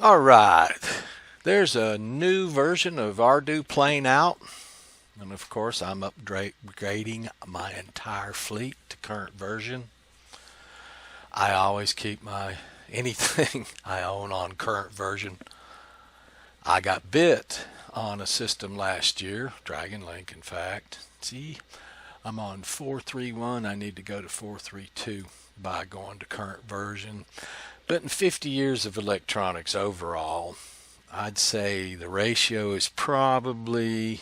All right, there's a new version of Ardu playing out, and of course I'm upgrading my entire fleet to current version. I always keep my anything I own on current version. I got bit on a system last year, Dragon Link in fact. See, I'm on 4.3.1, I need to go to 4.3.2 by going to current version. But in 50 years of electronics overall, I'd say the ratio is probably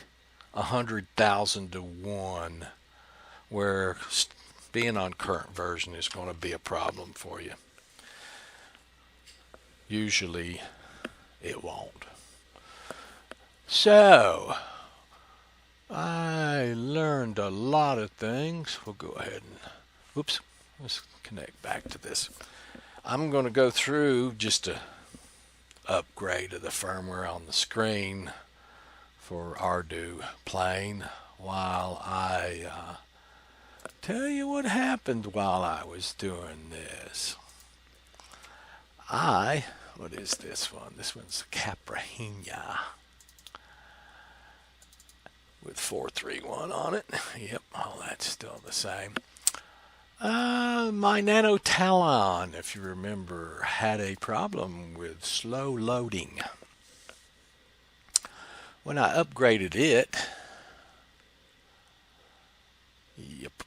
100,000 to 1, where being on current version is going to be a problem for you. Usually it won't. So, I learned a lot of things. We'll go ahead and, let's connect back to this. I'm going to go through just a upgrade of the firmware on the screen for Ardu playing while I tell you what happened while I was doing this. What is this one? This one's a Caprahina with 431 on it. Yep, all that's still the same. My Nano Talon, if you remember, had a problem with slow loading. When I upgraded it, yep,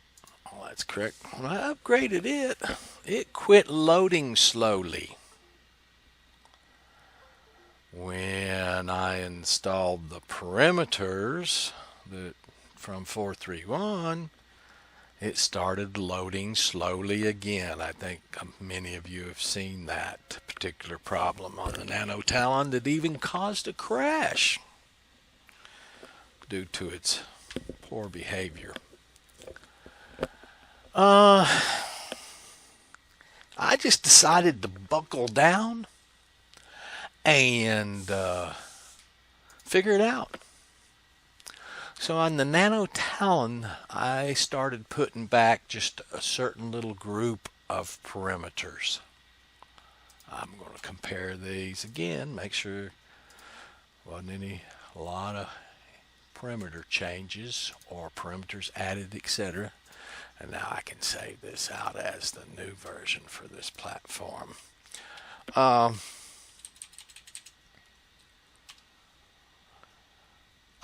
all that's correct. When I upgraded it, it quit loading slowly. When I installed the perimeters from 431, it started loading slowly again. I think many of you have seen that particular problem on the Nano Talon that even caused a crash due to its poor behavior. I just decided to buckle down and figure it out. So on the Nano Talon, I started putting back just a certain little group of perimeters. I'm going to compare these again, make sure wasn't a lot of perimeter changes or perimeters added, etc. And now I can save this out as the new version for this platform.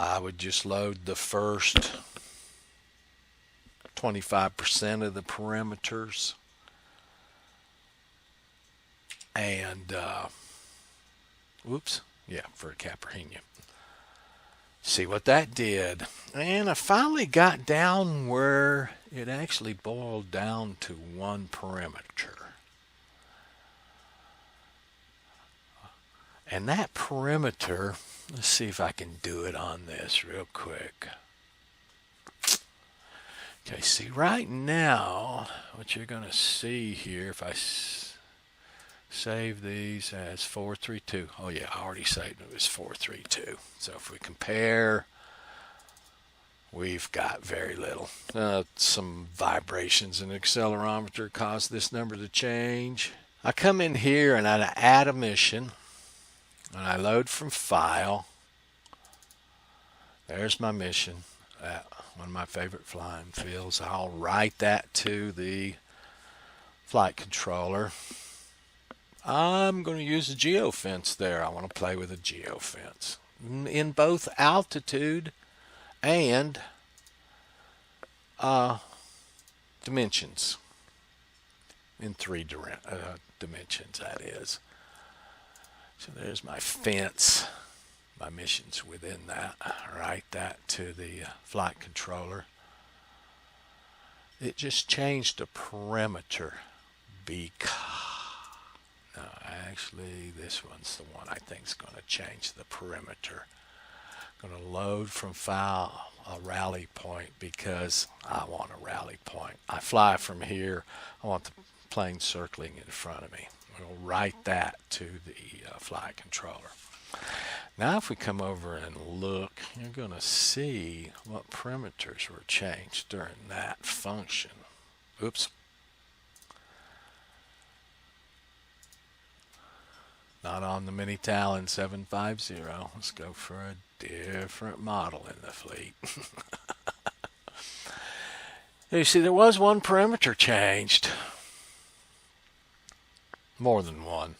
I would just load the first 25% of the perimeters and for a Caprahina. See what that did. And I finally got down where it actually boiled down to one perimeter. And that perimeter, let's see if I can do it on this real quick. Okay, see right now, what you're going to see here, if I save these as 432. Oh yeah, I already saved it as 432. So if we compare, we've got very little. Some vibrations in the accelerometer caused this number to change. I come in here and I add a mission. And I load from file. There's my mission. One of my favorite flying fields. I'll write that to the flight controller. I'm going to use a geofence there. I want to play with a geofence in both altitude and dimensions. In 3 dimensions, that is. So there's my fence, my missions within that. Write that to the flight controller. It just changed the perimeter because, no, actually this one's the one I think is going to change the perimeter. I'm going to load from file a rally point because I want a rally point. I fly from here. I want the plane circling in front of me. We'll write that to the flight controller. Now if we come over and look, you're going to see what perimeters were changed during that function. Oops. Not on the Mini Talon 750. Let's go for a different model in the fleet. You see, there was one parameter changed. More than one.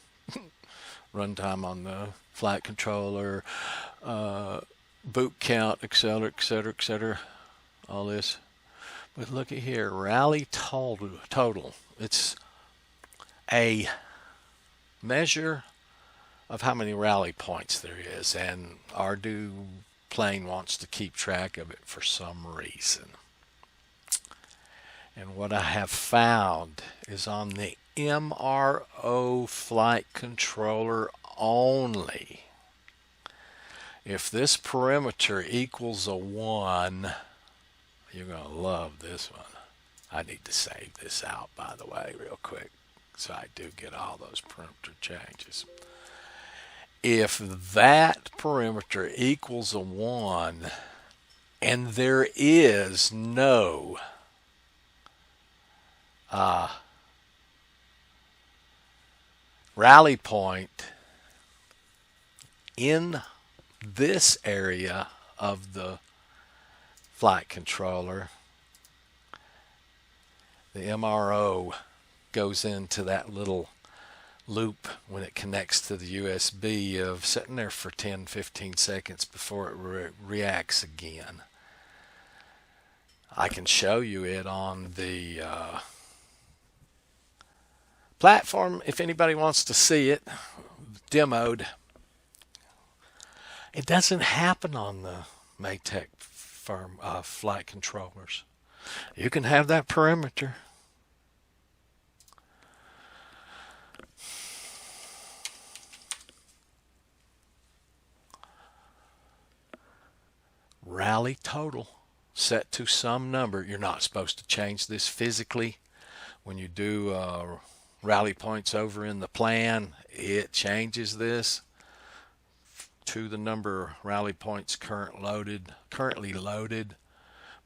Runtime on the flight controller, boot count, etc., etc., etc. All this. But look at here, rally total. It's a measure of how many rally points there is, and Ardu plane wants to keep track of it for some reason. And what I have found is on the mRo flight controller only, if this perimeter equals a 1, you're going to love this one. I need to save this out, by the way, real quick, so I do get all those perimeter changes. If that perimeter equals a 1 and there is no rally point in this area of the flight controller, the mRo goes into that little loop when it connects to the USB of sitting there for 10-15 seconds before it reacts again. I can show you it on the platform if anybody wants to see it demoed. It doesn't happen on the Maytech firm flight controllers. You can have that perimeter. Rally total set to some number. You're not supposed to change this physically. When you do rally points over in the plan, it changes this to the number of rally points currently loaded.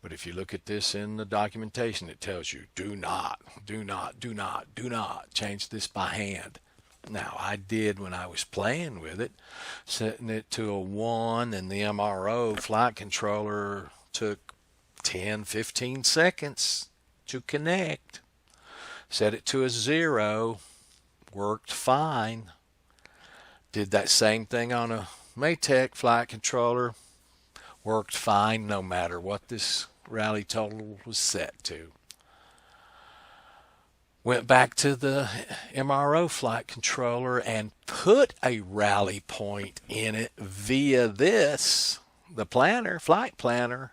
But if you look at this in the documentation, it tells you do not change this by hand. Now, I did when I was playing with it, setting it to a 1, and the mRo flight controller took 10-15 seconds to connect. Set it to a 0, worked fine. Did that same thing on a Maytech flight controller, worked fine no matter what this rally total was set to. Went back to the mRo flight controller and put a rally point in it via this, the planner, flight planner,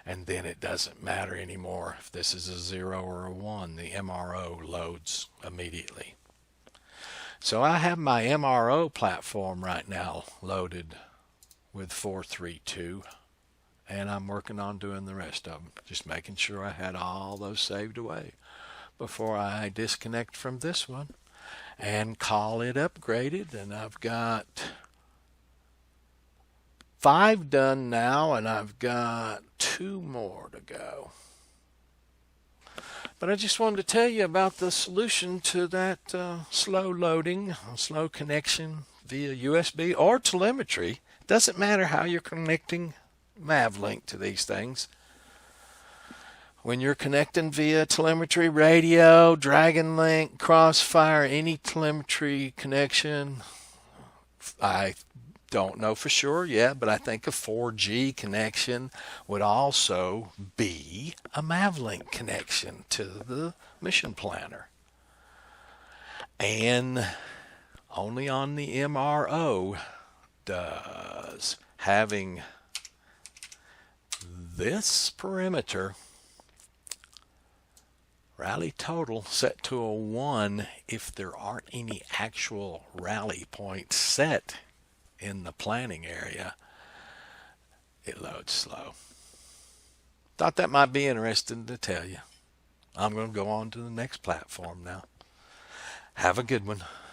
and then it doesn't matter anymore if this is a 0 or a 1. The mRo loads immediately. So I have my mRo platform right now loaded with 432, and I'm working on doing the rest of them, just making sure I had all those saved away before I disconnect from this one and call it upgraded. And I've got 5 done now, and I've got 2 more to go. But I just wanted to tell you about the solution to that slow loading, slow connection via USB or telemetry. Doesn't matter how you're connecting MavLink to these things. When you're connecting via telemetry, radio, Dragon Link, Crossfire, any telemetry connection, I don't know for sure yet, but I think a 4G connection would also be a MavLink connection to the mission planner. And only on the mRo does having this perimeter rally total set to a 1 if there aren't any actual rally points set in the planning area, it loads slow. Thought that might be interesting to tell you. I'm going to go on to the next platform now. Have a good one.